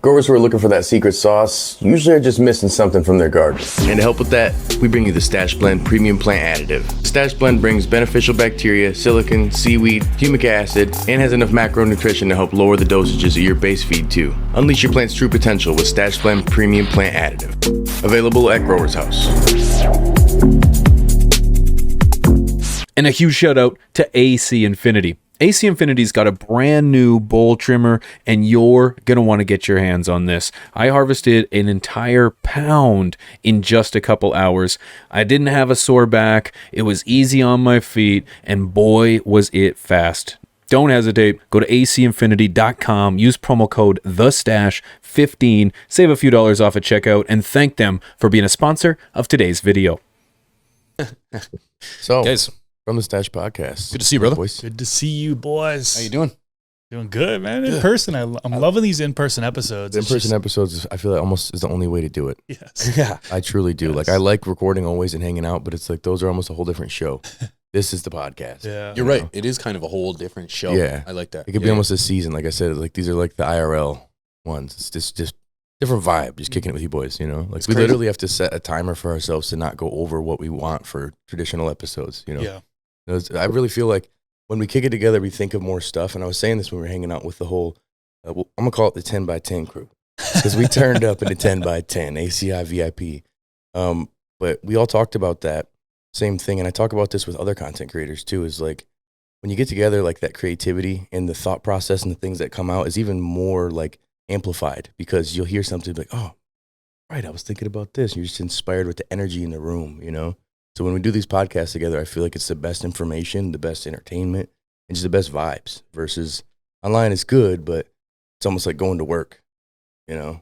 Growers who are looking for that secret sauce usually are just missing something from their garden. And to help with that, we bring you the Stash Blend Premium Plant Additive. Stash Blend brings beneficial bacteria, silicon, seaweed, humic acid, and has enough macronutrition to help lower the dosages of your base feed too. Unleash your plant's true potential with Stash Blend Premium Plant Additive. Available at Growers House. And a huge shout out to AC Infinity. AC Infinity's got a brand new bowl trimmer, and you're going to want to get your hands on this. I harvested an entire pound in just a couple hours. I didn't have a sore back. It was easy on my feet, and boy, was it fast. Don't hesitate. Go to acinfinity.com, use promo code THESTASH15, save a few dollars off at checkout, and thank them for being a sponsor of today's video. So, Guys, from the Stash Podcast. good to see you, brother. Boys. Good to see you, boys. How you doing? Doing good, man. In person, I'm loving these in-person episodes. The It's in-person just- episodes, I feel like almost is the only way to do it. Yes. Yeah. I truly do. Yes. Like, I like recording always and hanging out, but it's like those are almost a whole different show. This is the podcast. Yeah. You're right. It is kind of a whole different show. Yeah. I like that. It could be almost a season. Like I said, like these are like the IRL ones. It's just different vibe, just kicking it with you boys, you know? Like It's we crazy. literally have to set a timer for ourselves to not go over what we want for traditional episodes, you know? Yeah. I really feel like when we kick it together, we think of more stuff. And I was saying this when we were hanging out with the whole, I'm going to call it the 10 by 10 crew. Because we turned up in a 10 by 10, ACI VIP. But we all talked about that same thing. And I talk about this with other content creators too, is like when you get together, like that creativity and the thought process and the things that come out is even more like amplified because you'll hear something like, oh, right, I was thinking about this. You're just inspired with the energy in the room, you know? So when we do these podcasts together, I feel like it's the best information, the best entertainment, and just the best vibes versus online is good, but it's almost like going to work, you know?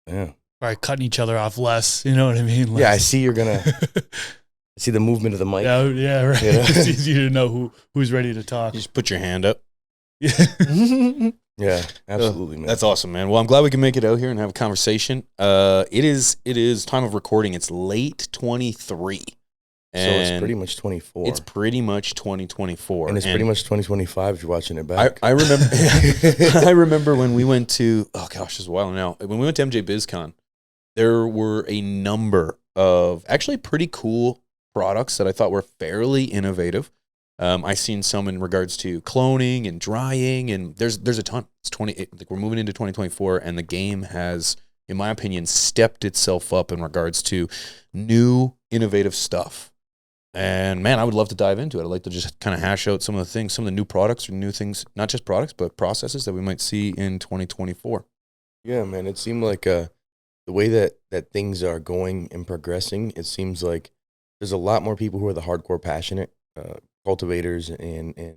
Yeah. Right, cutting each other off less. You know what I mean? Yeah, I Less. see you're going to see the movement of the mic. Yeah, right. You know? It's easier to know who's ready to talk. You just put your hand up. Yeah, absolutely, man. That's awesome, man. Well, I'm glad we can make it out here and have a conversation. It is time of recording. It's late 23. So it's pretty much 24. It's pretty much 2024. and it's pretty much 2025 if you're watching it back. I remember I remember when we went to, oh gosh, it's a while now. When we went to MJ BizCon, there were a number of actually pretty cool products that I thought were fairly innovative. I seen some in regards to cloning and drying, and there's a ton. Like we're moving into 2024, and the game has, in my opinion, stepped itself up in regards to new innovative stuff. And man, I would love to dive into it. I'd like to just kind of hash out some of the things, some of the new products or new things, not just products, but processes that we might see in 2024. Yeah, man. It seemed like the way that things are going and progressing, it seems like there's a lot more people who are the hardcore passionate cultivators and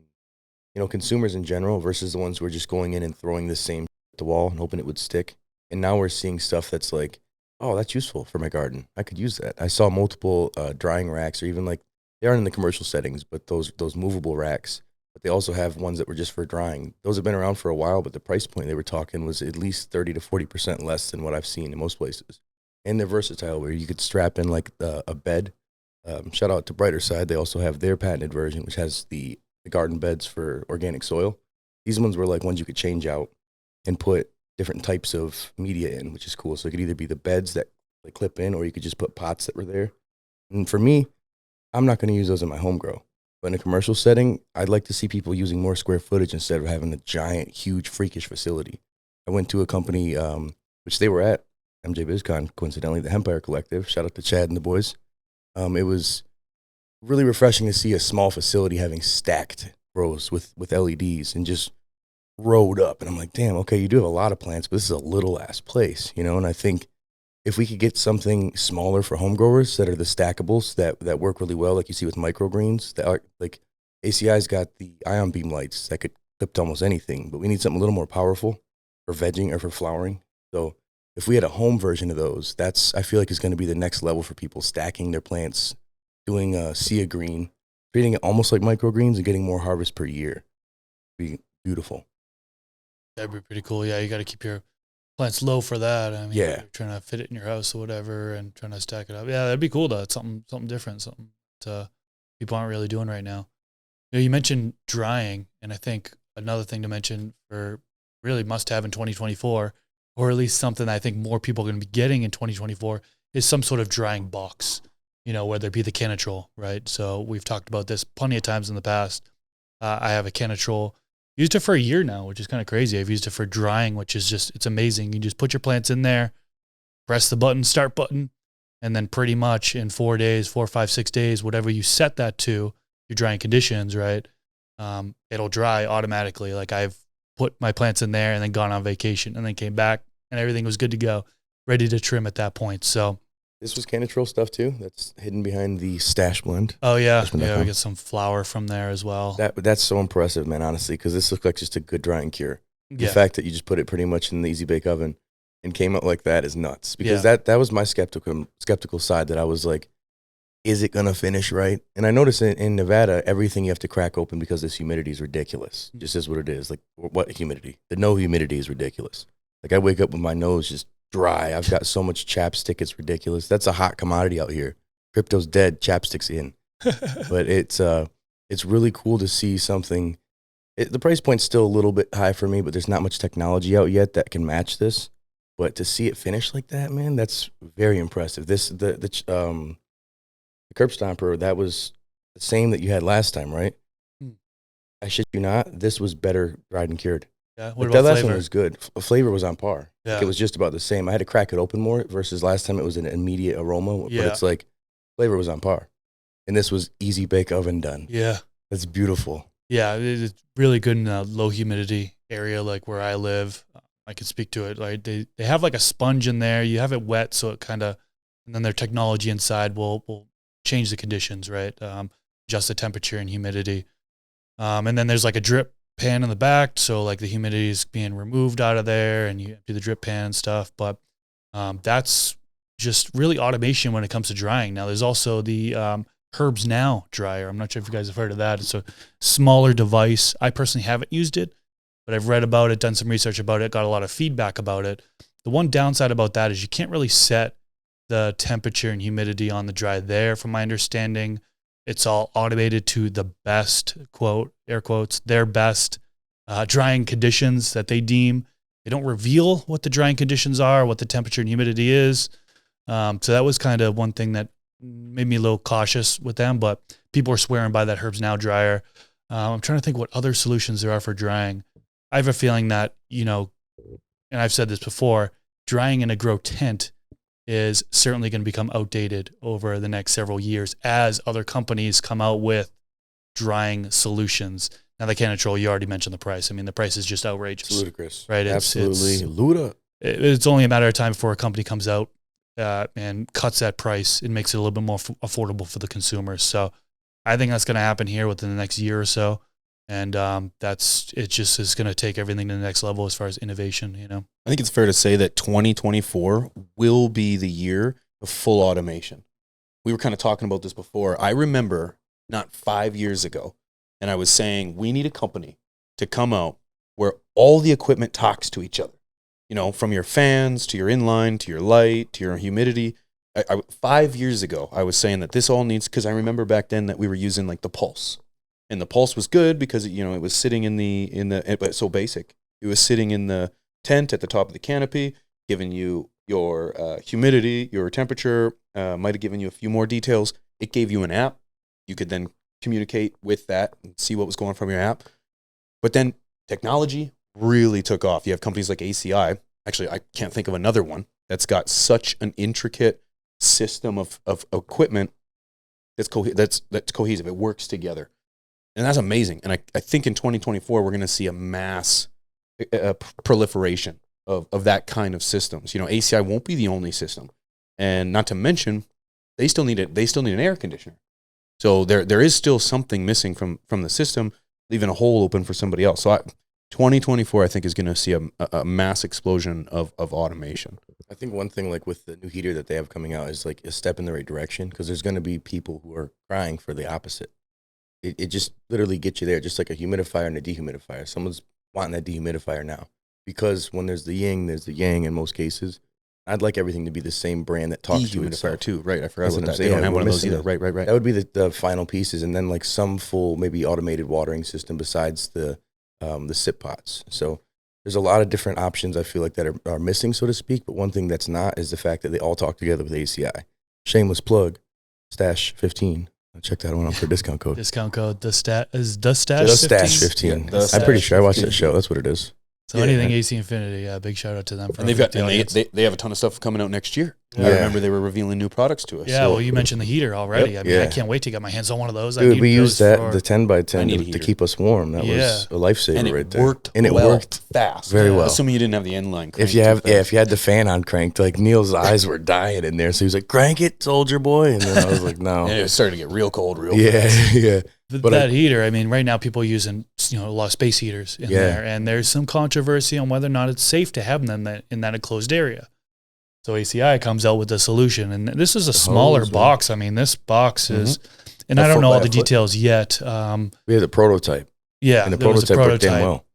consumers in general versus the ones who are just going in and throwing the same at the wall and hoping it would stick. And now we're seeing stuff that's like, oh, that's useful for my garden. I could use that. I saw multiple drying racks, or even like they aren't in the commercial settings, but those movable racks. But they also have ones that were just for drying. Those have been around for a while, but the price point they were talking was at least 30 to 40% less than what I've seen in most places. And they're versatile, where you could strap in like a bed. Shout out to Brighter Side. They also have their patented version, which has the garden beds for organic soil. These ones were like ones you could change out and put different types of media in, which is cool. So it could either be the beds that like clip in, or you could just put pots that were there. And for me, I'm not going to use those in my home grow. But in a commercial setting, I'd like to see people using more square footage instead of having a giant, huge, freakish facility. I went to a company, which they were at, MJ BizCon, coincidentally, the Hempire Collective. Shout out to Chad and the boys. It was really refreshing to see a small facility having stacked rows with LEDs and just rowed up. And I'm like, damn, okay, you do have a lot of plants, but this is a little ass place, you know? And I think if we could get something smaller for home growers that are the stackables that work really well, like you see with microgreens, that are like ACI's got the ion beam lights that could clip to almost anything, but we need something a little more powerful for vegging or for flowering. So if we had a home version of those, that's, I feel like, is going to be the next level for people, stacking their plants, doing a sea of green, treating it almost like microgreens and getting more harvest per year. Be beautiful. That'd be pretty cool. Yeah, you got to keep your plants low for that. I mean, Yeah. you're trying to fit it in your house or whatever, and trying to stack it up. Yeah, that'd be cool. Though, it's something different, something that people aren't really doing right now. You mentioned drying, and I think another thing to mention for really must have in 2024, or at least something that I think more people are going to be getting in 2024, is some sort of drying box, whether it be the Canatrol, right? So we've talked about this plenty of times in the past. I have a Canatrol, used it for a year now, which is kind of crazy. I've used it for drying, which is it's amazing. You just put your plants in there, press the button, start button, and then pretty much in 4 days, 4, 5, 6 days, whatever you set that to, your drying conditions, right? It'll dry automatically. Like I've put my plants in there and then gone on vacation and then came back and everything was good to go, ready to trim at that point. So This was Canatrol stuff too. That's hidden behind the stash blend. oh yeah, we get some flour from there as well. That's so impressive, man. Honestly, because this looks like just a good drying cure. The fact that you just put it pretty much in the easy bake oven and came out like that is nuts. Because that was my skeptical side, that I was like, is it gonna finish right? And I noticed in Nevada, everything you have to crack open because this humidity is ridiculous. Just is what it is. Like, what humidity? The no humidity is ridiculous. Like, I wake up with my nose just dry. I've got so much chapstick, it's ridiculous. That's a hot commodity out here. Crypto's dead, chapstick's in. But it's really cool to see something. The price point's still a little bit high for me, but there's not much technology out yet that can match this. But to see it finish like that, man, that's very impressive. The curb stomper, that was the same that you had last time, right? I shit you not, this was better dried and cured. Yeah. What about that last one was good. Flavor was on par. Yeah. Like, it was just about the same. I had to crack it open more versus last time it was an immediate aroma. Yeah. But it's like flavor was on par. And this was easy bake oven done. Yeah. That's beautiful. Yeah, it's really good in a low humidity area like where I live. I can speak to it. Like they have like a sponge in there. You have it wet, so it kind of, and then their technology inside will change the conditions, right? Adjust the temperature and humidity. And then there's like a drip pan in the back, so like the humidity is being removed out of there, and you empty the drip pan and stuff. But that's just really automation when it comes to drying. Now there's also the Herbs Now dryer. I'm not sure if you guys have heard of that. It's a smaller device. I personally haven't used it, but I've read about it, done some research about it, got a lot of feedback about it. The one downside about that is you can't really set the temperature and humidity on the dry there, from my understanding. It's all automated to the best, quote, air quotes, their best drying conditions that they deem. They don't reveal what the drying conditions are, what the temperature and humidity is. So that was kind of one thing that made me a little cautious with them, but people are swearing by that Herbs Now dryer. I'm trying to think what other solutions there are for drying. I have a feeling that, and I've said this before, drying in a grow tent is certainly going to become outdated over the next several years as other companies come out with drying solutions. Now, the Canatrol, you already mentioned the price. I mean, the price is just outrageous. It's ludicrous. Right? Absolutely luda. It's only a matter of time before a company comes out and cuts that price. It makes it a little bit more affordable for the consumers. So I think that's going to happen here within the next year or so. And it just is going to take everything to the next level as far as innovation, I think it's fair to say that 2024 will be the year of full automation. We were kind of talking about this before. I remember not 5 years ago, and I was saying we need a company to come out where all the equipment talks to each other. From your fans to your inline to your light to your humidity. 5 years ago, I was saying that this all needs, because I remember back then that we were using like the Pulse, and the Pulse was good because it was sitting in the but so basic. It was sitting in the tent at the top of the canopy, giving you your humidity, your temperature. Might have given you a few more details. It gave you an app. You could then communicate with that and see what was going on from your app. But then technology really took off. You have companies like ACI. Actually, I can't think of another one that's got such an intricate system of equipment that's cohesive. It works together. And that's amazing. And I think in 2024, we're going to see a mass proliferation of that kind of systems. ACI won't be the only system. And not to mention, they still need an air conditioner. So there is still something missing from the system, leaving a hole open for somebody else. So 2024, I think, is going to see a mass explosion of automation. I think one thing, like with the new heater that they have coming out, is like a step in the right direction, because there's going to be people who are crying for the opposite. It just literally gets you there, just like a humidifier and a dehumidifier. Someone's wanting that dehumidifier now, because when there's the yin, there's the yang in most cases. I'd like everything to be the same brand that talks to itself. Dehumidifier too, right? I forgot about that. They don't have one of those either. Right. That would be the final pieces, and then like some full maybe automated watering system besides the sip pots. So there's a lot of different options I feel like that are missing, so to speak. But one thing that's not is the fact that they all talk together with ACI. Shameless plug, Stash 15. Check that one out for a discount code. Discount code the Stash 15? Stash 15. Yeah, I'm pretty sure I watched that show. That's what it is. So anything AC Infinity, yeah, big shout out to them. For And they've got they have a ton of stuff coming out next year. Yeah. I remember they were revealing new products to us. Yeah, well, you mentioned the heater already. Yep. I mean, I Yeah. can't wait to get my hands on one of those. I Dude, need we those used that, for- the 10 by I 10 need a to heater. keep us warm. That was a lifesaver And it right there. worked And it well, worked fast. very well. Assuming you didn't have the end line cranked If you have, too fast. if you had the fan on cranked, like Neil's eyes were dying in there, so he was like, "Crank it, soldier boy," and then I was like, "No." And it was starting to get real cold real Yeah, fast. yeah. But that heater, I mean, right now people are using a lot of space heaters in Yeah. there, and there's some controversy on whether or not it's safe to have them in that enclosed area. So ACI comes out with a solution, and this is a smaller hose, man. box. I mean, this box is, and A I don't foot know by all a the foot. details yet. We had the prototype, Yeah, and the there was a prototype worked damn well.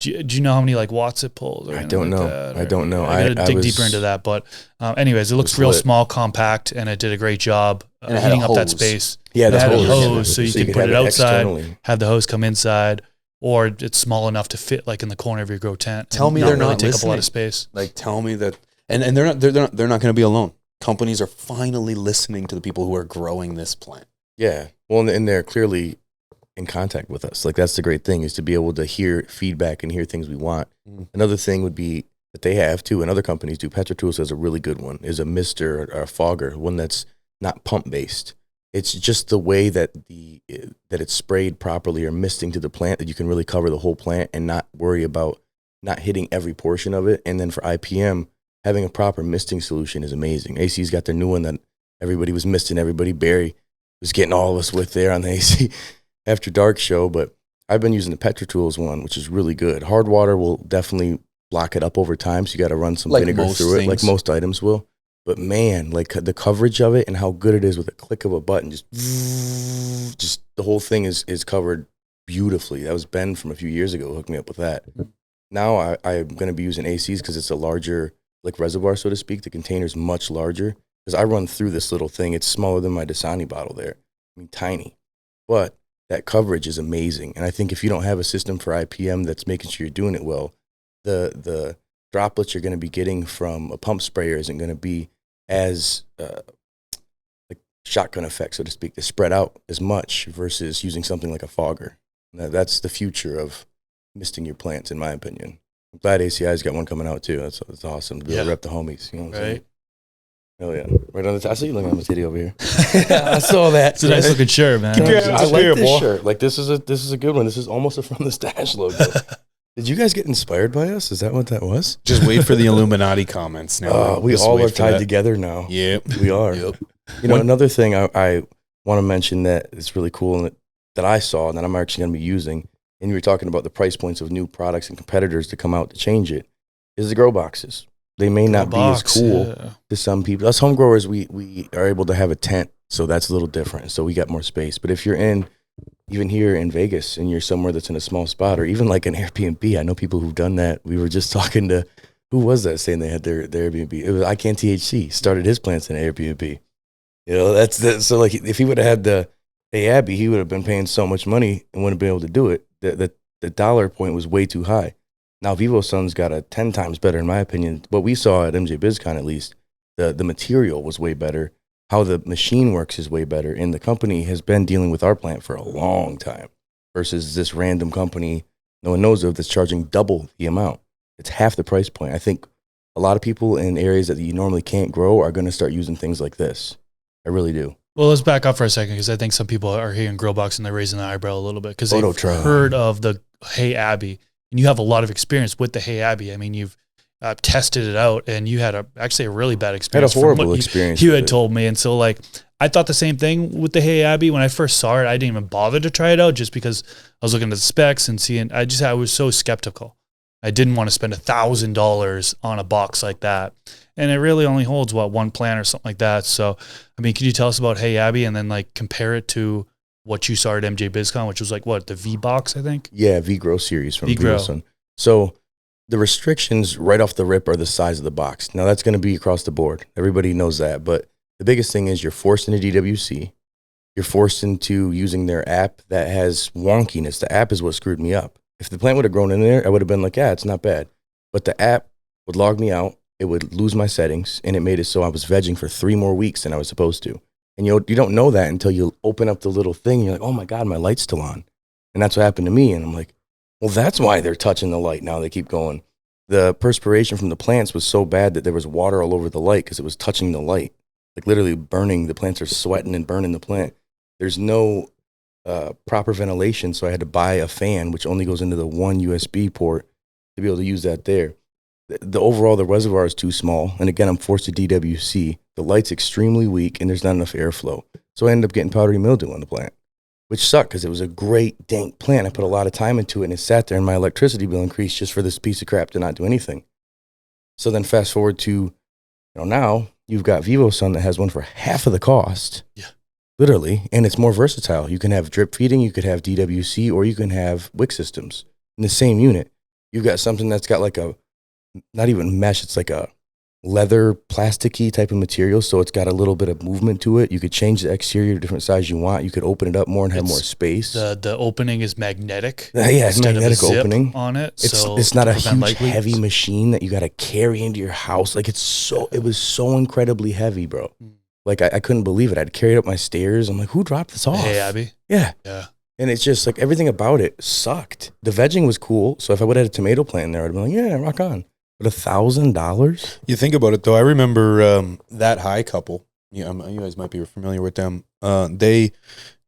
Do you know how many like watts it pulls? Or I anything don't like know. that? I don't know. I gotta I dig was- deeper into that. But anyways, it looks was real lit. small, compact, and it did a great job And it had a heating up that hose. space. Yeah, It the had a hose, hose, so you could put have it outside, externally. have the hose come inside, or it's small enough to fit like in the corner of your grow tent. and Tell me they're not take up a lot listening. of space. Like, tell me that, and they're not going to be alone. Companies are finally listening to the people who are growing this plant. Yeah. Well, and they're clearly in contact with us. Like, that's the great thing, is to be able to hear feedback and hear things we want. Mhm. Another thing would be that they have too, and other companies do. Petrotools has a really good one, is a mister or a fogger, one that's not pump based. It's just the way that that it's sprayed properly or misting to the plant that you can really cover the whole plant and not worry about not hitting every portion of it. And then for IPM, having a proper misting solution is amazing. AC's got their new one that everybody was misting. Everybody, Barry was getting all of us with there on the AC After Dark show, but I've been using the Petrotools one, which is really good. Hard water will definitely block it up over time, so you got to run some Like vinegar most through it, like things. most items will. But man, like the coverage of it and how good it is with a click of a button, just the whole thing is covered beautifully. That was Ben from a few years ago who hooked me up with that. Now I'm going to be using ACs because it's a larger like reservoir, so to speak. The container's much larger because I run through this little thing. It's smaller than my Dasani bottle there. I mean, tiny. But that coverage is amazing. And I think if you don't have a system for IPM that's making sure you're doing it well, the droplets you're going to be getting from a pump sprayer isn't going to be as like shotgun effect, so to speak, to spread out as much versus using something like a fogger. That's the future of misting your plants, in my opinion. I'm glad ACI's got one coming out too. That's awesome to be able to rep the homies. You know what I'm saying? Right. Oh yeah, right on the. I see you looking on the titty over here. I saw that. It's a nice looking shirt, man. I like this shirt. Like this is a good one. This is almost a From the Stash logo. Did you guys get inspired by us? Is that what that was? Just wait for the Illuminati comments now. We Just all wait are for tied that. together now. Yep. We are. Yep. You know, another thing I want to mention that is really cool and that I saw and that I'm actually going to be using, and you were talking about the price points of new products and competitors to come out to change it, is the grow boxes. They may not be as cool to some people. Us home growers, we are able to have a tent, so that's a little different. So we got more space. But if you're even here in Vegas and you're somewhere that's in a small spot, or even like an Airbnb, I know people who've done that. We were just talking to, who was that saying they had their Airbnb? It was ICANN THC, started his plants in an Airbnb. You know, so like if he would have had the Abbey, he would have been paying so much money and wouldn't be able to do it. The dollar point was way too high. Now, Vivo Sun's got a 10 times better, in my opinion. What we saw at MJ BizCon, at least, the material was way better. How the machine works is way better. And the company has been dealing with our plant for a long time versus this random company no one knows of that's charging double the amount. It's half the price point. I think a lot of people in areas that you normally can't grow are going to start using things like this. I really do. Well, let's back up for a second because I think some people are hearing grill box and they're raising the eyebrow a little bit because they've Phototron. heard of the Hey Abbey and you have a lot of experience with the Hey Abbey. I mean, you've tested it out and you had actually a really bad I had a experience. from horrible what experience. you with had it. told me. And so like, I thought the same thing with the Hey Abbey. When I first saw it, I didn't even bother to try it out just because I was looking at the specs and seeing, I was so skeptical. I didn't want to spend $1,000 on a box like that. And it really only holds one plant or something like that. So, I mean, can you tell us about Hey Abbey and then like compare it to what you saw at MJ BizCon, which was like what, the V box, I think? Yeah, V-Grow series from V-Grow. Vivo. So the restrictions right off the rip are the size of the box. Now that's going to be across the board. Everybody knows that. But the biggest thing is you're forced into DWC. You're forced into using their app that has wonkiness. The app is what screwed me up. If the plant would have grown in there, I would have been like, yeah, it's not bad. But the app would log me out. It would lose my settings, and it made it so I was vegging for 3 more weeks than I was supposed to. And you don't know that until you open up the little thing, and you're like, oh my God, my light's still on. And that's what happened to me. And I'm like, well, that's why they're touching the light now. They keep going. The perspiration from the plants was so bad that there was water all over the light because it was touching the light, like literally burning. The plants are sweating and burning the plant. There's no proper ventilation, so I had to buy a fan, which only goes into the one USB port to be able to use that there. The overall, the reservoir is too small. And again, I'm forced to DWC. The light's extremely weak, and there's not enough airflow. So I ended up getting powdery mildew on the plant, which sucked because it was a great dank plant. I put a lot of time into it, and it sat there, and my electricity bill increased just for this piece of crap to not do anything. So then fast forward to, now you've got VivoSun that has one for half of the cost. Yeah. Literally, and it's more versatile. You can have drip feeding, you could have DWC, or you can have wick systems in the same unit. You've got something that's got like a, not even mesh, it's like a leather plasticky type of material, so it's got a little bit of movement to it. You could change the exterior to different size you want. You could open it up more and have more space. The opening is magnetic. Yeah, it's instead of a magnetic zip opening on it. It's not a prevent huge light heavy leaks. machine that you got to carry into your house. Like it was so incredibly heavy, bro. Like I couldn't believe it. I'd carry it up my stairs. I'm like, who dropped this off? Hey, Abby. Yeah. Yeah. And it's just like everything about it sucked. The vegging was cool. So if I would have had a tomato plant in there, I'd have been like, yeah, rock on. But $1,000? You think about it though. I remember that High couple. Yeah, you guys might be familiar with them. They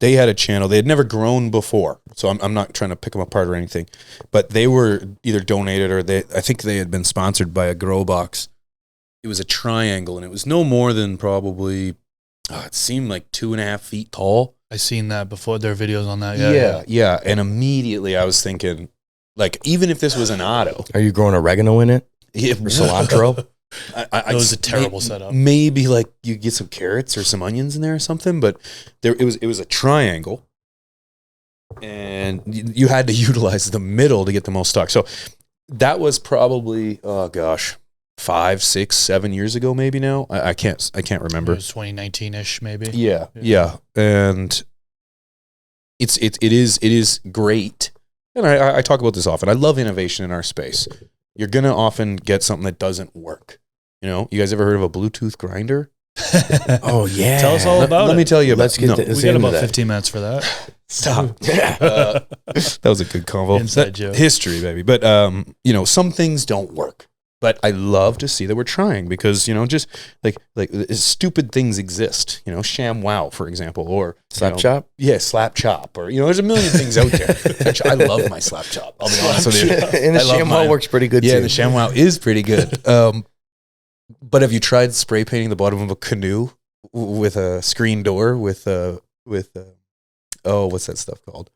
had a channel. They had never grown before, so I'm not trying to pick them apart or anything. But they were either donated or I think they had been sponsored by a grow box. It was a triangle, and it was no more than probably it seemed like 2.5 feet tall. I seen that before. There are videos on that. Yeah. And immediately I was thinking, like, even if this was an auto, Are you growing oregano in it? yeah, Or cilantro? That was a terrible setup. Maybe like you get some carrots or some onions in there or something, but it was a triangle, and you had to utilize the middle to get the most stock. So that was probably 5, 6, 7 years ago, maybe now. I can't remember. It was 2019-ish, maybe. Yeah, and it is great. And I talk about this often. I love innovation in our space. You're gonna often get something that doesn't work. You guys ever heard of a Bluetooth grinder? Oh, yeah. Tell us all about it. Let me tell you about Let's get no, to- We Let's got into about that. 15 minutes for that. Stop. That was a good convo. Inside joke. History, baby. But, some things don't work. But I love to see that we're trying because, just like stupid things exist. ShamWow, for example, or Slap chop? Yeah, slap chop, or there's a million things out there. Actually, I love my slap chop. I'll be honest with you. And the I love ShamWow mine. works pretty good Yeah, too. the ShamWow is pretty good. But have you tried spray painting the bottom of a canoe with a screen door with what's that stuff called?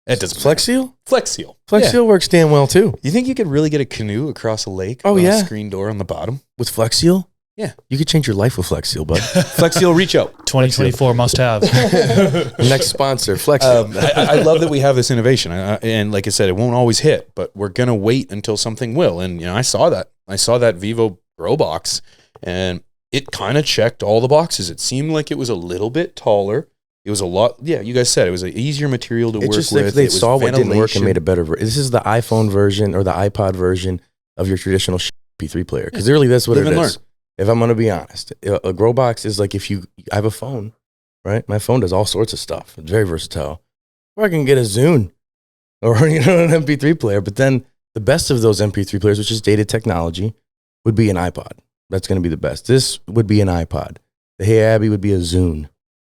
It doesn't Flex Seal? Flex Seal. Flex Seal works damn well too. You think you could really get a canoe across a lake? Oh, with yeah. a screen door on the bottom. With Flex Seal? Yeah. You could change your life with Flex Seal, bud. Flex Seal, reach out. 2024 must have. Next sponsor, Flex Seal. I love that we have this innovation, and like I said, it won't always hit, but we're gonna wait until something will. And I saw that Vivo Grow box, and it kind of checked all the boxes. It seemed like it was a little bit taller. It was a lot. Yeah, you guys said it was an easier material to It's work just like with. they It was saw what didn't work and ventilation. made a better version. This is the iPhone version or the iPod version of your traditional MP3 player. Because really, that's what Live it and is. If I'm going to be honest, a grow box is like I have a phone, right? My phone does all sorts of stuff. It's very versatile. Or I can get a Zune or an MP3 player. But then the best of those MP3 players, which is dated technology, would be an iPod. That's going to be the best. This would be an iPod. The Hey Abby would be a Zune.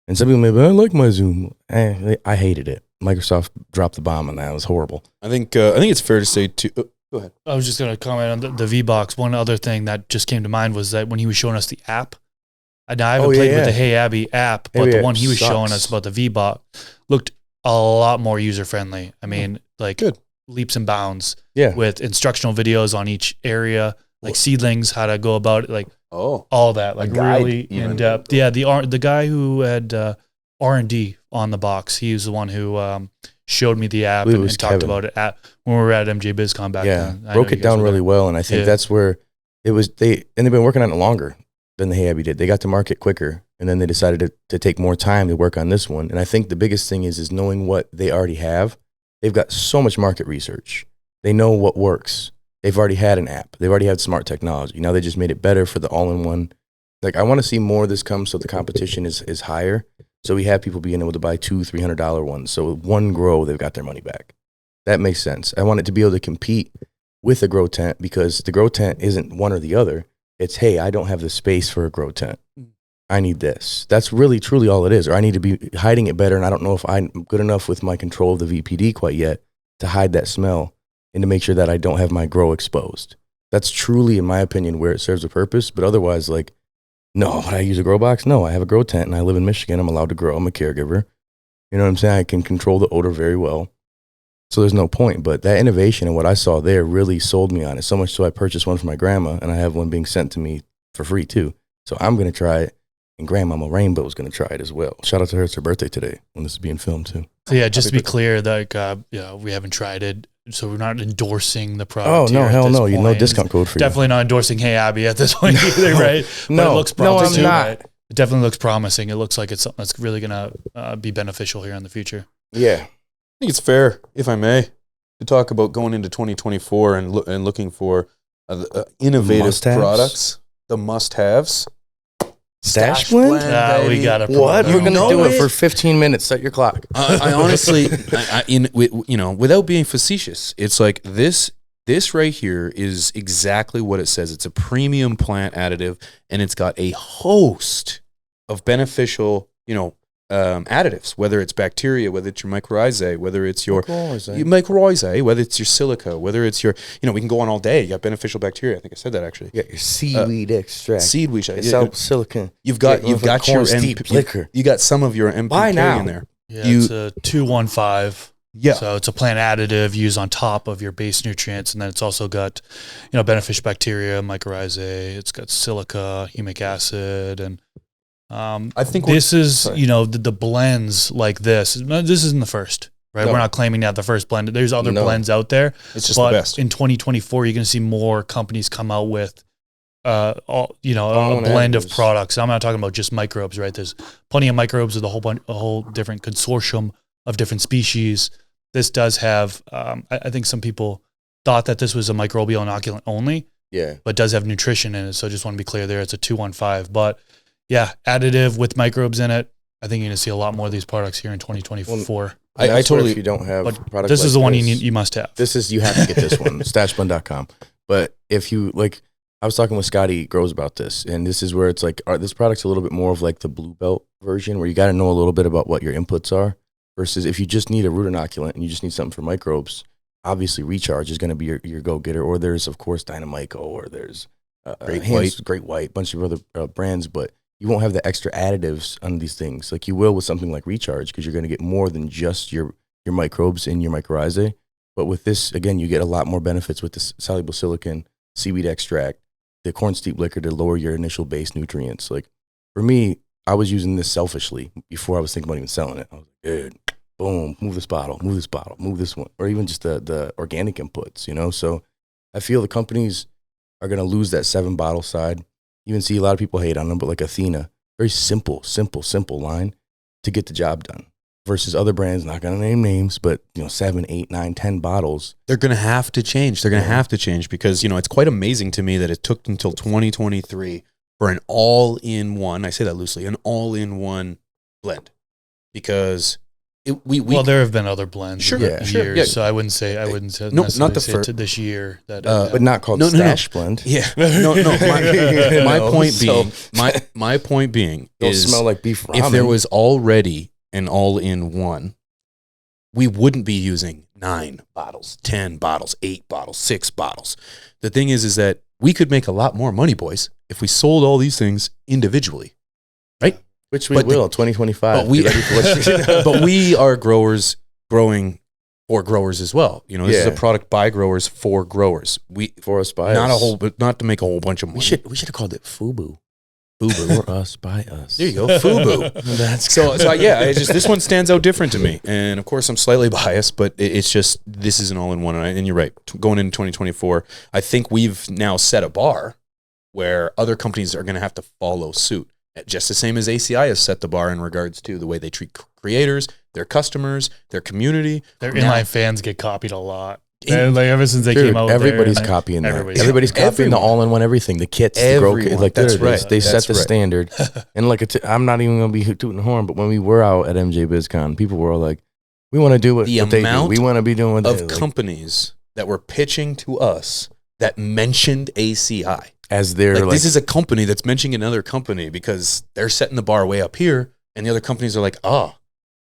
And some people may be, I like my Zune. I hated it. Microsoft dropped the bomb on that. It was horrible. I think it's fair to say too. Go ahead. I was just going to comment on the V-Box. One other thing that just came to mind was that when he was showing us the app, and I haven't played with the Hey Abby app, but the one he was showing us about the V-Box looked a lot more user-friendly. I mean, Good. leaps and bounds Yeah. with instructional videos on each area, like seedlings, how to go about it, like Oh, all that, like guide really even. in depth. Yeah, the guy who had R&D on the box, he was the one who showed me the app believe it and was talked Kevin. about it when we were at MJ BizCon back then. I broke know you it guys down were really there. well, and I think Yeah. that's where it was. They've been working on it longer than the Hey Abby did. They got to market quicker, and then they decided to take more time to work on this one. And I think the biggest thing is knowing what they already have they've got so much market research. They know what works. They've already had an app. They've already had smart technology. Now they just made it better for the all-in-one. Like, I want to see more of this come so the competition is higher. So we have people being able to buy $200-$300 ones. So with one grow, they've got their money back. That makes sense. I want it to be able to compete with a grow tent, because the grow tent isn't one or the other. It's, hey, I don't have the space for a grow tent. I need this. That's really, truly all it is. Or I need to be hiding it better, and I don't know if I'm good enough with my control of the VPD quite yet to hide that smell and to make sure that I don't have my grow exposed. That's truly, in my opinion, where it serves a purpose. But otherwise, like, no, would I use a grow box? No, I have a grow tent and I live in Michigan. I'm allowed to grow. I'm a caregiver. You know what I'm saying? I can control the odor very well. So there's no point. But that innovation and what I saw there really sold me on it. So much so I purchased one for my grandma, and I have one being sent to me for free too. So I'm going to try it. And Grandmama Rainbow is going to try it as well. Shout out to her. It's her birthday today when this is being filmed too. So yeah, just to be clear, like, we haven't tried it. So we're not endorsing the product. Oh, no, here hell at this no. You know, point. discount code for Definitely not endorsing Hey Abby at this point either, right? But No, it looks no, I'm promising. not. Right? It definitely looks promising. It looks like it's something that's really going to be beneficial here in the future. Yeah. I think it's fair, if I may, to talk about going into 2024 and looking for innovative Must-haves? products, the must-haves. Stash blend? We got to What? We're going to know do it it. for 15 minutes. Set your clock. I honestly, without being facetious, it's like this right here is exactly what it says. It's a premium plant additive, and it's got a host of beneficial, additives, whether it's bacteria, whether it's your mycorrhizae, whether it's your mycorrhizae, whether it's your silica, whether it's your, we can go on all day. You got beneficial bacteria. I think I said that actually. You got your seaweed extract. Seaweed. Silicon. You've got your liquor. You got some of your MPK Buy now. in there. Yeah, it's a 215. Yeah. So it's a plant additive used on top of your base nutrients, and then it's also got, beneficial bacteria, mycorrhizae. It's got silica, humic acid, and I think this is the blends like this. This isn't the first, right? No. We're not claiming to have the first blend. There's other No. blends out there. it's just But the best. in 2024, you're going to see more companies come out with, a Own blend of additives. products. I'm not talking about just microbes, right? There's plenty of microbes with a whole different consortium of different species. This does have, I think some people thought that this was a microbial inoculant only, Yeah. but does have nutrition in it. So I just want to be clear there. It's a 215, but yeah, additive with microbes in it. I think you're going to see a lot more of these products here in 2024. I That's totally- where if you don't have But products this like is the one this, you must have. you have to get this one, stashblend.com. But if you I was talking with Scotty Grows about this, and this is where it's like, this product's a little bit more of like the blue belt version, where you got to know a little bit about what your inputs are, versus if you just need a root inoculant and you just need something for microbes, obviously Recharge is going to be your go-getter, or there's, of course, Dynamico, or there's Great White, bunch of other brands, but you won't have the extra additives on these things like you will with something like Recharge, because you're going to get more than just your microbes in your mycorrhizae. But with this, again, you get a lot more benefits with the soluble silicon, seaweed extract, the corn steep liquor to lower your initial base nutrients. Like, for me, I was using this selfishly before I was thinking about even selling it. I was like, dude, boom, move this bottle, move this one, or even just the organic inputs, So I feel the companies are going to lose that 7-bottle side. You even see a lot of people hate on them, but like Athena, very simple line to get the job done. Versus other brands, not going to name names, but 7, 8, 9, 10 bottles. They're going to have to change. They're going to have to change because, it's quite amazing to me that it took until 2023 for an all-in-one, I say that loosely, an all-in-one blend. Because there have been other blends Sure, in the yeah, years, sure, yeah. so I wouldn't say No, necessarily not the say first. to this year that But not called No. Stash Blend. Yeah. No. My No, point so- being, my point being It'll is smell like beef ramen. if there was already an all-in-one, we wouldn't be using 9 bottles, 10 bottles, 8 bottles, 6 bottles. The thing is that we could make a lot more money, boys, if we sold all these things individually, right? Which we but will, 2025. But we, Be ready for what but we are growers growing for growers as well. This is a Yeah. product by growers for growers. for us by Not us. not to make a whole bunch of money. We should have called it Fubu. Fubu or us by us. There you go, FUBU. That's This one stands out different to me, and of course I'm slightly biased, but it's just this is an all-in-one, and you're right. Going into 2024, I think we've now set a bar where other companies are going to have to follow suit, just the same as ACI has set the bar in regards to the way they treat creators, their customers, their community. Their Now- inline fans get copied a lot. In- Like ever since they Dude, came out with everybody's their, copying that. everybody's Everybody's copying the Everyone. all-in-one everything. The kits, the grow kit, Everyone. like That's there it is. right. They That's set the right. standard. And like I'm not even gonna be tooting the horn, but when we were out at MJ BizCon, people were all like, "We want to do what The they do. amount We want to be doing what they of do." Like, companies that were pitching to us that mentioned ACI. as they're Like, like, this is a company that's mentioning another company because they're setting the bar way up here, and the other companies are like, "Oh,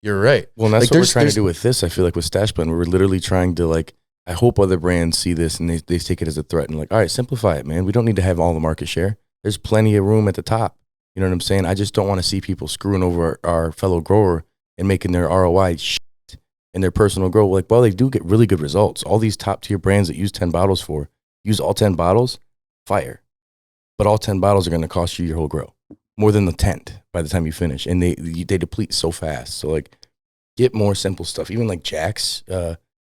you're right." well, and that's like, what we're there's- trying to there's- do with this. I feel like with Stash Blend, we're literally trying to like. I hope other brands see this and they take it as a threat and like, all right, simplify it, man. We don't need to have all the market share. There's plenty of room at the top. You know what I'm saying? I just don't want to see people screwing over our fellow grower and making their ROI shit and their personal growth. Like, well, they do get really good results. All these top tier brands that use 10 bottles use all 10 bottles, fire. But all 10 bottles are going to cost you your whole grow, more than the tent by the time you finish. And they deplete so fast. So like, get more simple stuff. Even like Jack's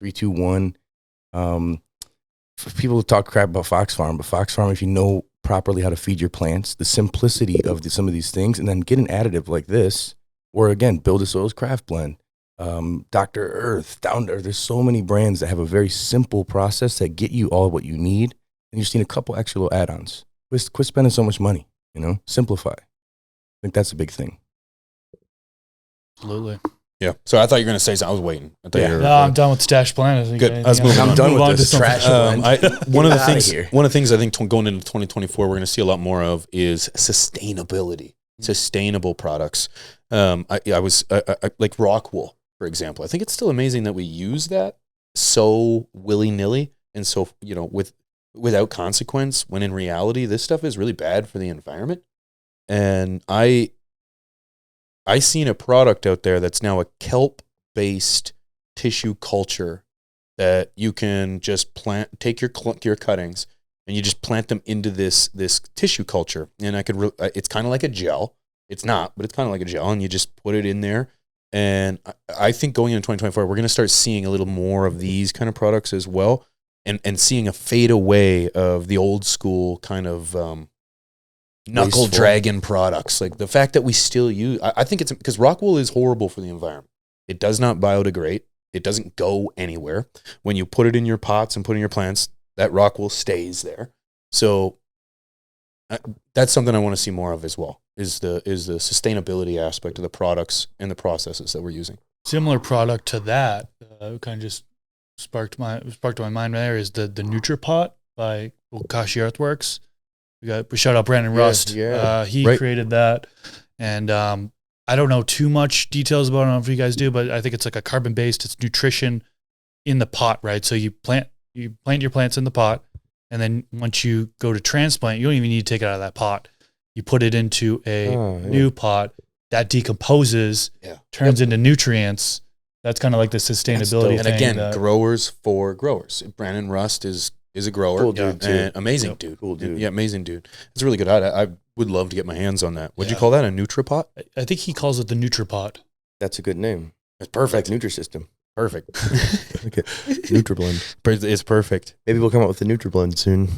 3-2-1. People talk crap about Fox Farm, but Fox Farm, if you know properly how to feed your plants, the simplicity of some of these things, and then get an additive like this, or again, Build a Soils Craft Blend, Dr. Earth, Down to Earth. There's so many brands that have a very simple process that get you all what you need, and you're seeing a couple extra little add-ons. Quit spending so much money, simplify. I think that's a big thing. Absolutely. Yeah. So I thought you were going to say something. I was waiting. I thought Yeah. you were, No, I'm done with Stash Planet. I think Good. anything Let's move else? on. I'm done Move with on to this something trash. else. one of the Get outta things, here. one of the things I think going into 2024, we're going to see a lot more of is sustainability, sustainable products. I like rock wool, for example. I think it's still amazing that we use that so willy nilly and so without consequence. When in reality, this stuff is really bad for the environment. And I seen a product out there that's now a kelp-based tissue culture that you can just take your cuttings and you just plant them into this tissue culture. And it's kind of like a gel. It's not, but it's kind of like a gel, and you just put it in there. And I think going into 2024, we're going to start seeing a little more of these kind of products as well, and seeing a fade away of the old school kind of knuckle Wasteful. dragon products. Like the fact that we still use, I think it's because rock wool is horrible for the environment. It does not biodegrade. It doesn't go anywhere. When you put it in your pots and put in your plants, that rock wool stays there. So that's something I want to see more of as well. Is the sustainability aspect of the products and the processes that we're using. Similar product to that, kind of just sparked my mind there is the NutriPot by Bokashi Earthworks. We shout out Brandon Rust. yeah. He Right. created that, and I don't know too much details about it. I don't know if you guys do, but I think it's like a carbon based. It's nutrition in the pot, right? So you plant your plants in the pot, and then once you go to transplant, you don't even need to take it out of that pot. You put it into a new pot that decomposes, turns into nutrients. That's kind of like the sustainability And thing. again, growers for growers. Brandon Rust is a grower. Cool dude, too. And amazing Yep. dude. Cool dude. Yeah, amazing dude. It's really good. I would love to get my hands on that. What'd you call that? A NutriPot? I think he calls it the NutriPot. That's a good name. It's perfect. Like Nutrisystem. Perfect. Okay. NutriBlend. It's perfect. Maybe we'll come up with the NutriBlend soon.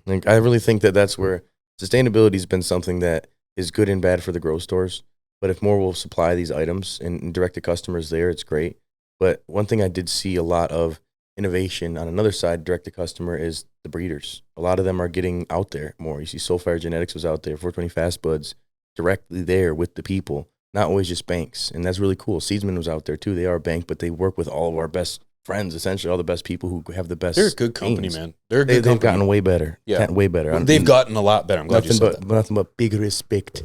Like, I really think that's where sustainability has been something that is good and bad for the grow stores. But if more will supply these items and direct to customers there, it's great. But one thing I did see a lot of innovation on another side, direct to customer, is the breeders. A lot of them are getting out there more. You see Soulfire Genetics was out there, 420 Fast Buds, directly there with the people, not always just banks. And that's really cool. Seedsman was out there too. They are a bank, but they work with all of our best friends, essentially all the best people who have the best. They're a good company, genes. man. They're a good They've company. gotten way better. Yeah. Way better. They've gotten a lot better. I'm glad you nothing said that. nothing but big respect.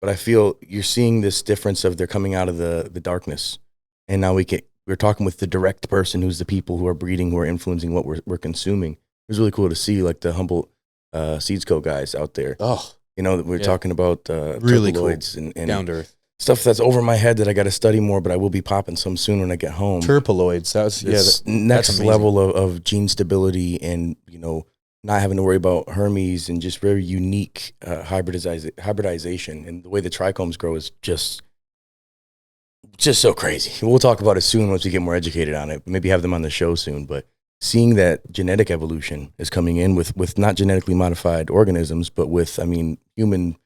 But I feel you're seeing this difference of they're coming out of the darkness, and now we're talking with the direct person who's the people who are breeding, who are influencing what we're consuming. It was really cool to see like the Humboldt Seeds Co guys out there. Oh, We're talking about Really cool. terpenoids and down to earth. stuff that's over my head that I got to study more, but I will be popping some soon when I get home. Terpeloids. That's This that's next amazing. level of gene stability and, not having to worry about Hermes and just very unique hybridization. And the way the trichomes grow is just so crazy. We'll talk about it soon once we get more educated on it. Maybe have them on the show soon. But seeing that genetic evolution is coming in with not genetically modified organisms, but with, human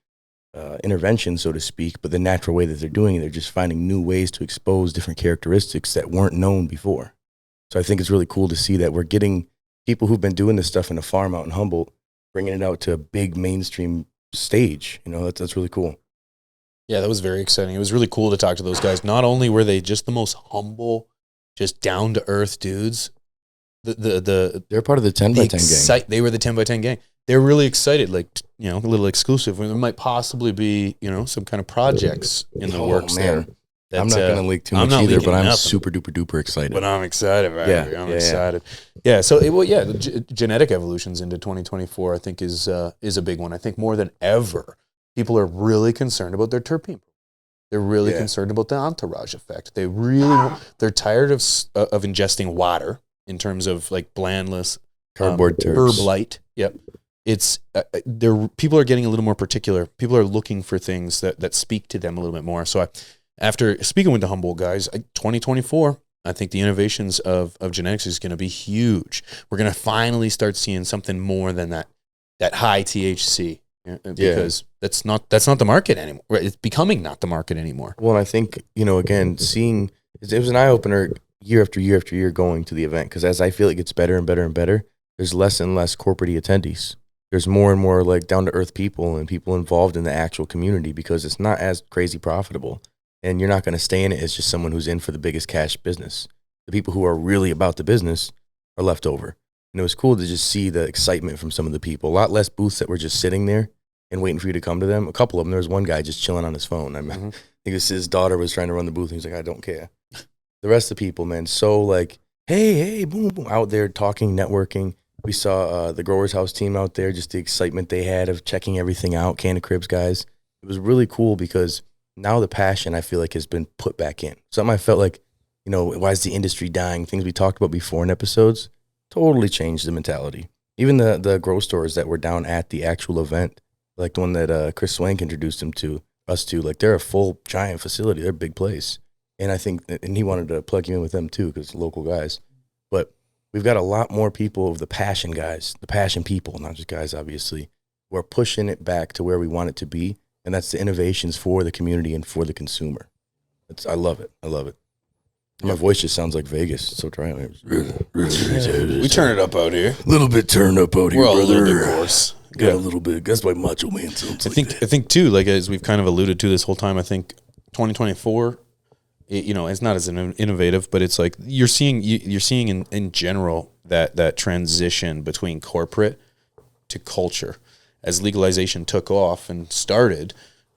intervention, so to speak, but the natural way that they're doing it, they're just finding new ways to expose different characteristics that weren't known before. So I think it's really cool to see that we're getting people who've been doing this stuff in a farm out in Humboldt, bringing it out to a big mainstream stage. You know, that's really cool. Yeah, that was very exciting. It was really cool to talk to those guys. Not only were they just the most humble, just down to earth dudes, They're part of the 10 by 10 gang. They were the 10 by 10 gang. They're really excited, like, you know, a little exclusive. There might possibly be, you know, some kind of projects in the works there. I'm not going to leak too much either, but I'm super duper duper excited. But I'm excited, man. Yeah, I'm excited. Yeah. So, the genetic evolutions into 2024, I think, is a big one. I think more than ever, people are really concerned about their terpene. They're really concerned about the entourage effect. They're tired of ingesting water in terms of like blandless Cardboard terps. herb light. Yep. It's people are getting a little more particular. People are looking for things that speak to them a little bit more. So after speaking with the Humboldt guys, 2024, I think the innovations of genetics is going to be huge. We're going to finally start seeing something more than that high THC, because that's not the market anymore. It's becoming not the market anymore. Well, and I think, you know, again, seeing it was an eye opener year after year after year going to the event, because as I feel it gets better and better and better, there's less and less corporate attendees. There's more and more like down to earth people and people involved in the actual community, because it's not as crazy profitable. And you're not going to stay in it as just someone who's in for the biggest cash business. The people who are really about the business are left over. And it was cool to just see the excitement from some of the people. A lot less booths that were just sitting there and waiting for you to come to them. A couple of them, there was one guy just chilling on his phone. I think it was his daughter was trying to run the booth, and he's like, I don't care. The rest of the people, man, so like, hey, boom, boom, out there talking, networking. We saw the Growers House team out there, just the excitement they had of checking everything out, Can of Cribs guys. It was really cool because now the passion, I feel like, has been put back in. Something I felt like, you know, why is the industry dying? Things we talked about before in episodes totally changed the mentality. Even the grow stores that were down at the actual event, like the one that Chris Swank introduced us to, like they're a full giant facility. They're a big place. And I think, and he wanted to plug you in with them too, because local guys. But we've got a lot more people of the passion guys, the passion people, not just guys, obviously, who are pushing it back to where we want it to be. And that's the innovations for the community and for the consumer. I love it. I love it. My voice just sounds like Vegas. It's so dry. We turn it up out here. A little bit turned up out here, We're all a brother. little bit coarse. Got a little bit. That's why Macho Man sounds I think too, like as we've kind of alluded to this whole time, I think 2024, it's not as innovative, but it's like you're seeing in general that transition between corporate to culture. As legalization took off and started,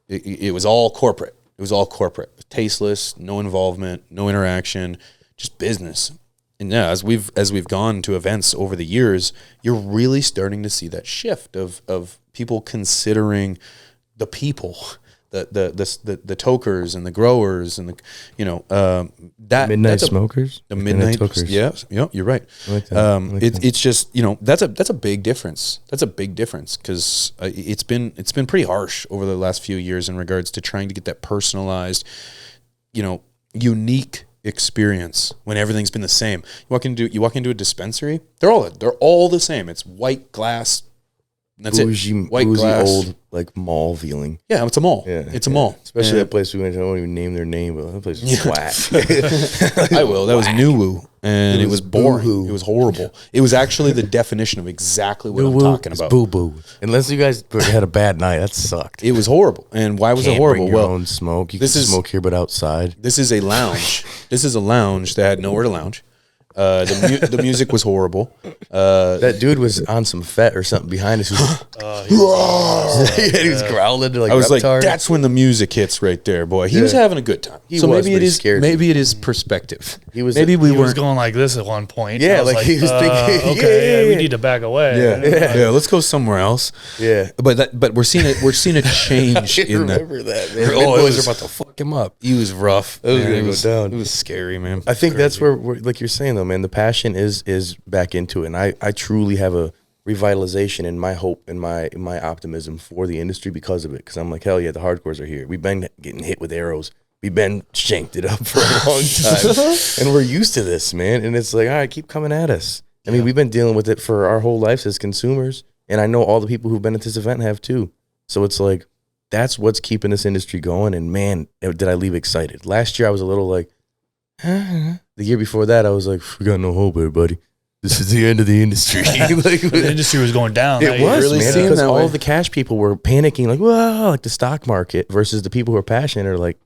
it was all corporate. It was all corporate, tasteless, no involvement, no interaction, just business. And yeah, as we've gone to events over the years, you're really starting to see that shift of people considering the people, the tokers and the growers and that midnight smokers, the midnight tokers. Yeah, you're right. I like that. It's just that's a big difference. That's a big difference because it's been pretty harsh over the last few years in regards to trying to get that personalized, unique experience when everything's been the same. You walk into a dispensary, they're all the same. It's white glass. That's bougie, it. White bougie glass. Old like mall feeling. Yeah, it's a mall. Yeah, it's a mall. Especially that place we went to. I won't even name their name, but that place was whack. I will. That was Nuwu, and it was boring. boo-hoo. It was horrible. It was actually the definition of exactly what I'm talking about. Boo boo. Unless you guys had a bad night, that sucked. It was horrible. And why was it Can't horrible? bring your own smoke. You can smoke here, but outside. This is a lounge. This is a lounge that had nowhere to lounge. The music was horrible. That dude was on some fet or something behind us. He was growling to like. I was Reptar. like, "That's when the music hits, right there, boy." He was having a good time. So maybe it is. Maybe it is perspective. He was. Maybe we He was weren't. going like this at one point. Yeah, I was like he was thinking, okay, yeah. we need to back away. Yeah, let's go somewhere else. Yeah, But we're seeing a change I in that. remember that. Man. Oh, Boys it was- are about to fuck him up. He was rough. That was man. gonna go down. It was scary, man. I think that's where, like you're saying though, man, the passion is back into it. And I truly have a revitalization in my hope and my optimism for the industry because of it. Because I'm like, hell yeah, the hardcores are here. We've been getting hit with arrows. We've been shanked it up for a long time. And we're used to this, man. And it's like, all right, keep coming at us. I mean, we've been dealing with it for our whole lives as consumers. And I know all the people who've been at this event have too. So it's like, that's what's keeping this industry going. And man, did I leave excited. Last year I was a little like, the year before that I was like, we got no hope, everybody. This is the end of the industry. Like, The industry was going down. it was, really man, seemed because that all way. the cash people were panicking, like, whoa, like the stock market, versus the people who are passionate are like,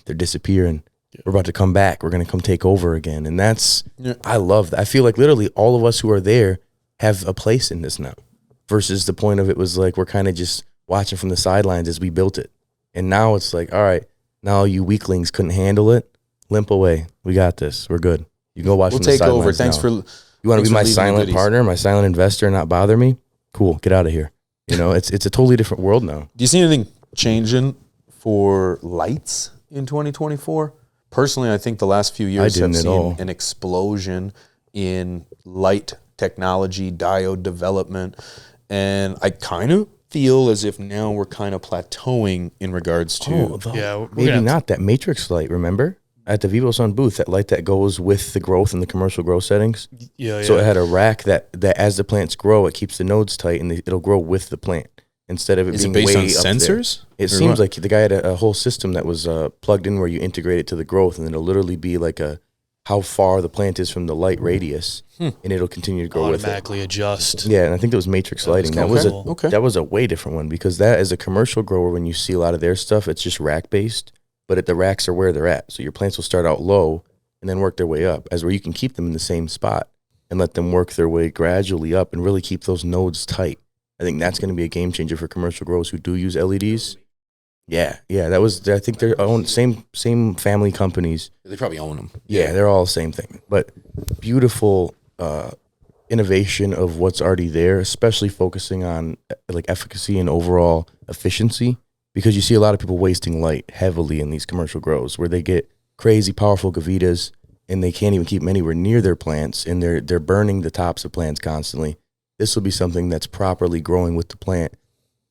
they're disappearing. We're about to come back. We're going to come take over again. And that's, I love that. I feel like literally all of us who are there have a place in this now, versus the point of it was like, we're kind of just watching from the sidelines as we built it. And now it's like, all right, now you weaklings couldn't handle it. Limp away. We got this. We're good. You go watch We'll from the take sidelines over. Thanks now. for. You want to thanks be for my leaving the silent goodies. partner, my silent investor, and not bother me? Cool. Get out of here. You know, it's a totally different world now. Do you see anything changing for lights in 2024? Personally, I think the last few years have didn't at seen all. an explosion in light technology, diode development, and I kind of feel as if now we're kind of plateauing in regards to. Yeah, we're maybe gonna have not that matrix light. Remember at the VivoSun booth, that light that goes with the growth and the commercial growth settings. Yeah, So it yeah. had a rack that as the plants grow, it keeps the nodes tight and it'll grow with the plant instead of it Is it being based way on up there. sensors? It Or seems what? like the guy had a whole system that was plugged in where you integrate it to the growth, and it'll literally be like how far the plant is from the light radius, and it'll continue to grow with it. automatically adjust. Yeah, and I think that was matrix lighting. That was cool. Okay. that was a way different one, because that as a commercial grower, when you see a lot of their stuff, it's just rack based, but the racks are where they're at. So your plants will start out low and then work their way up, as where you can keep them in the same spot and let them work their way gradually up and really keep those nodes tight. I think that's going to be a game changer for commercial growers who do use LEDs. Yeah, that was. I think they're own same family companies. They probably own them. Yeah, they're all the same thing. But beautiful innovation of what's already there, especially focusing on like efficacy and overall efficiency, because you see a lot of people wasting light heavily in these commercial grows where they get crazy powerful gavitas and they can't even keep them anywhere near their plants, and they're burning the tops of plants constantly. This will be something that's properly growing with the plant,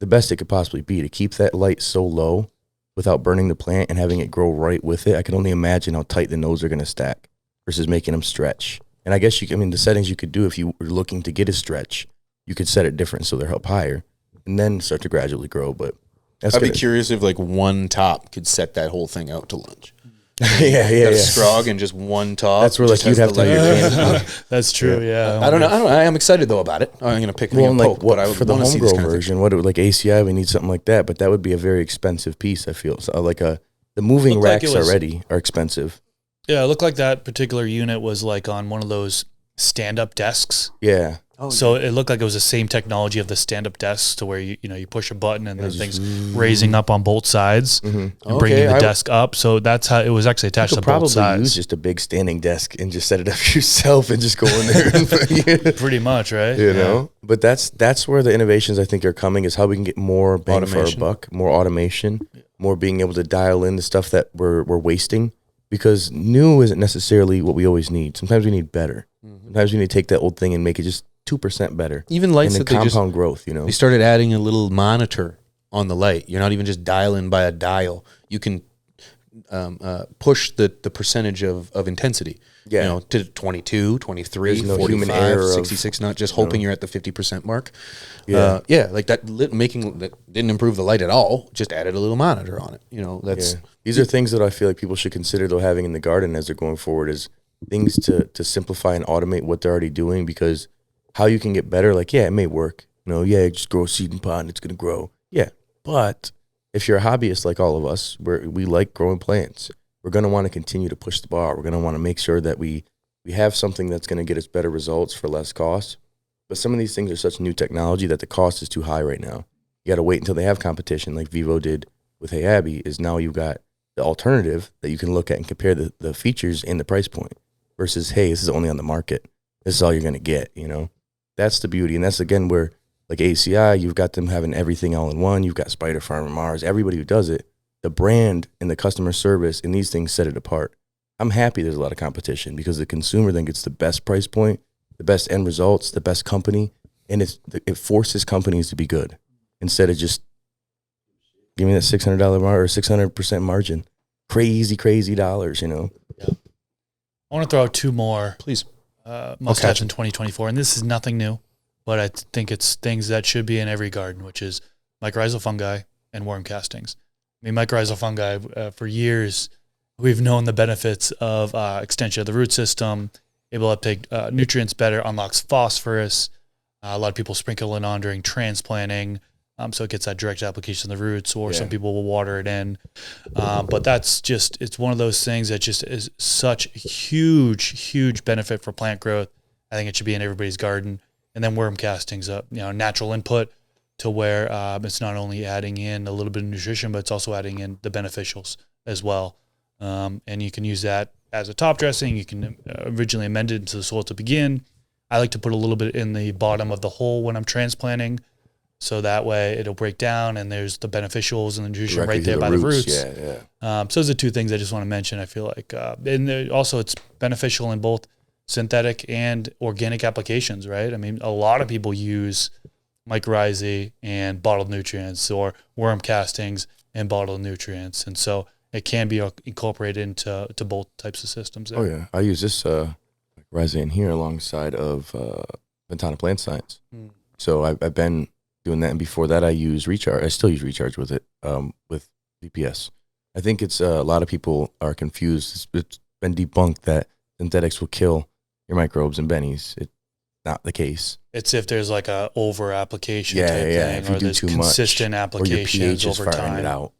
the best it could possibly be, to keep that light so low without burning the plant and having it grow right with it. I can only imagine how tight the nodes are going to stack versus making them stretch. And I guess the settings you could do if you were looking to get a stretch, you could set it different so they're up higher and then start to gradually grow. But that's I'd be gonna- curious if like one top could set that whole thing out to lunch. yeah. Got a scrog and just one top. That's where just like you'd has have the to have your light. hands. That's true. Yeah. I don't know. I am excited though about it. I'm gonna pick me Well, a and like poke, but I would for the want to home see this grow kind of thing. version, what it would like ACI, we need something like that, but that would be a very expensive piece. I feel so the moving Looked like racks it was- already are expensive. Yeah, it looked like that particular unit was like on one of those stand-up desks. Yeah, So it looked like it was the same technology of the stand-up desks, to where you push a button and the it's thing's just- raising up on both sides and bringing the desk up. So that's how it was actually you attached could to both probably sides. use just a big standing desk and just set it up yourself and just go in there. Pretty much, right? You know, but that's where the innovations I think are coming, is how we can get more bang for our Automation. buck, more automation, more being able to dial in the stuff that we're wasting, because new isn't necessarily what we always need. Sometimes we need better. Sometimes we need to take that old thing and make it just 2% better. Even lights and that then they just compound growth, they started adding a little monitor on the light. You're not even just dialing by a dial. You can push the percentage of intensity. Yeah. To 22, 23, There's no 45, human error of, 66, not just hoping you're at the 50% mark. Yeah. Like that that didn't improve the light at all, just added a little monitor on it. That's These are things that I feel like people should consider though having in the garden as they're going forward, is things to simplify and automate what they're already doing, because how you can get better, like, yeah, it may work. Just grow a seed in pot and it's going to grow. Yeah. But if you're a hobbyist like all of us, we like growing plants, we're going to want to continue to push the bar. We're going to want to make sure that we have something that's going to get us better results for less cost. But some of these things are such new technology that the cost is too high right now. You got to wait until they have competition, like Vivo did with Hey Abby, is now you've got the alternative that you can look at and compare the features and the price point versus, hey, this is only on the market. This is all you're going to get, That's the beauty. And that's, again, where, like ACI, you've got them having everything all in one. You've got Spider Farmer Mars, everybody who does it. The brand and the customer service and these things set it apart. I'm happy there's a lot of competition, because the consumer then gets the best price point, the best end results, the best company, and it forces companies to be good instead of just give me that $600 or 600% margin. Crazy dollars, I want to throw out two more please. must-haves in 2024, and this is nothing new, but I think it's things that should be in every garden, which is mycorrhizal fungi, and worm castings. I mean, mycorrhizal fungi, for years, we've known the benefits of extension of the root system, able to uptake nutrients better, unlocks phosphorus. A lot of people sprinkle it on during transplanting, so it gets that direct application of the roots, or some people will water it in. But that's just, it's one of those things that just is such huge benefit for plant growth. I think it should be in everybody's garden. And then worm castings, natural input to where it's not only adding in a little bit of nutrition, but it's also adding in the beneficials as well. And you can use that as a top dressing. You can originally amend it into the soil to begin. I like to put a little bit in the bottom of the hole when I'm transplanting, so that way it'll break down and there's the beneficials and the nutrition Directly right there to by the roots. Yeah. So those are two things I just want to mention. I feel like, and also it's beneficial in both synthetic and organic applications, right? I mean, a lot of people use mycorrhizae and bottled nutrients, or worm castings and bottled nutrients, and so it can be incorporated into both types of systems there. Oh yeah, I use this mycorrhizae in here alongside of Ventana Plant Science. So I've been doing that, and before that I used Recharge. I still use Recharge with it, with DPS. I think it's a lot of people are confused. It's been debunked that synthetics will kill your microbes and bennies. It's not the case. It's if there's like a over application type If thing, you or do there's too consistent much, applications or your pH is over firing time. it out.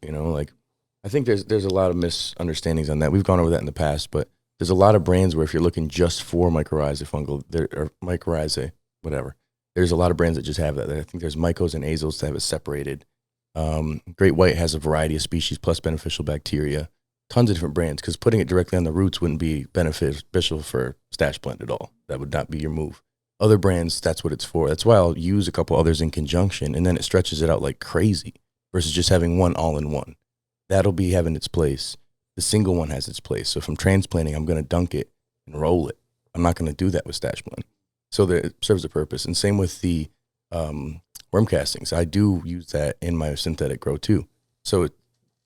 I think there's a lot of misunderstandings on that. We've gone over that in the past, but there's a lot of brands where if you're looking just for mycorrhizae fungal, or mycorrhizae, whatever, there's a lot of brands that just have that. I think there's mycos and azoles that have it separated. Great White has a variety of species plus beneficial bacteria. Tons of different brands, because putting it directly on the roots wouldn't be beneficial for stash blend at all. That would not be your move. Other brands, that's what it's for. That's why I'll use a couple others in conjunction, and then it stretches it out like crazy versus just having one all-in-one. That'll be having its place. The single one has its place. So if I'm transplanting, I'm going to dunk it and roll it. I'm not going to do that with stash blend. So that it serves a purpose. And same with the worm castings. I do use that in my synthetic grow too. So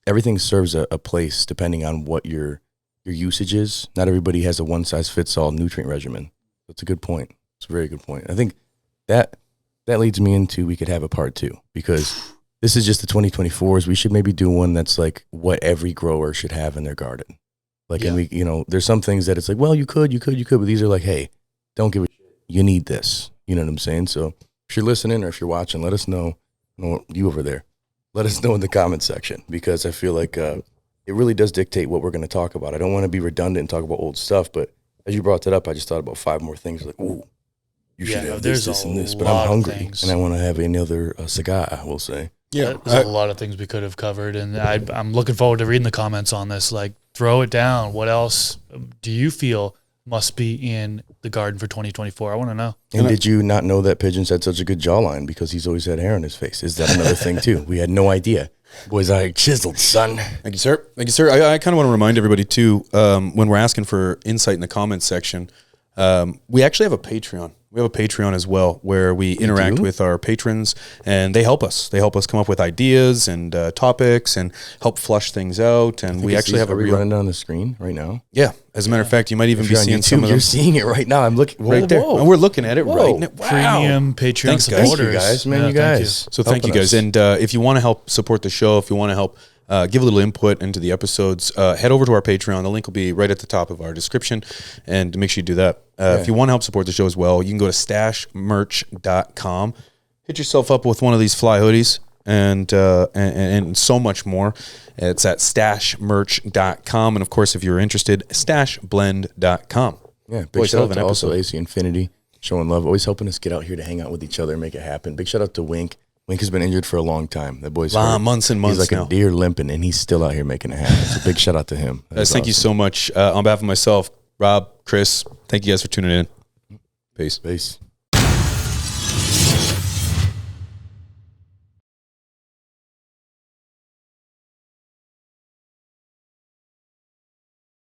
everything serves a place depending on what your usage is. Not everybody has a one-size-fits-all nutrient regimen. That's a good point. It's a very good point. I think that leads me into, we could have a part 2, because this is just the 2024s. We should maybe do one that's like what every grower should have in their garden. Like, and we, there's some things that it's like, well, you could, but these are like, hey, don't give a shit. You need this. You know what I'm saying? So if you're listening or if you're watching, let us know. You over there, let us know in the comment section, because I feel like it really does dictate what we're going to talk about. I don't want to be redundant and talk about old stuff, but as you brought it up, I just thought about 5 more things. Like, ooh, you should have this, and this. But I'm hungry, and I want to have another cigar, we'll say. Yeah, there's a lot of things we could have covered, and I'm looking forward to reading the comments on this. Like, throw it down. What else do you feel must be in the garden for 2024? I want to know. And did you not know that Pigeons had such a good jawline because he's always had hair on his face? Is that another thing too? We had no idea. Boys, I chiseled, son. Thank you, sir. Thank you, sir. I kind of want to remind everybody too, when we're asking for insight in the comments section, we actually have a Patreon. We have a Patreon as well, where we interact with our patrons, and they help us. They help us come up with ideas and topics, and help flush things out. And we actually have a real running on the screen right now. Yeah, as a matter of fact, you might even be seeing YouTube, some of them. You're seeing it right now. I'm looking right there. And we're looking at it right now. Wow. Premium Patreon supporters. Thank you guys, man. Yeah, you guys. So thank you guys. And if you want to help support the show, if you want to help give a little input into the episodes, head over to our Patreon. The link will be right at the top of our description, and make sure you do that. If you want to help support the show as well, you can go to stashmerch.com, hit yourself up with one of these fly hoodies, and so much more. It's at stashmerch.com, and of course, if you're interested, stashblend.com. Yeah, big shout out to also AC Infinity, showing love, always helping us get out here to hang out with each other and make it happen. Big shout out to Wink. Wink has been injured for a long time. That boy's months and months. He's like a deer limping, and he's still out here making it happen. So big shout out to him. Guys, thank you so much. On behalf of myself, Rob, Chris, thank you guys for tuning in. Peace.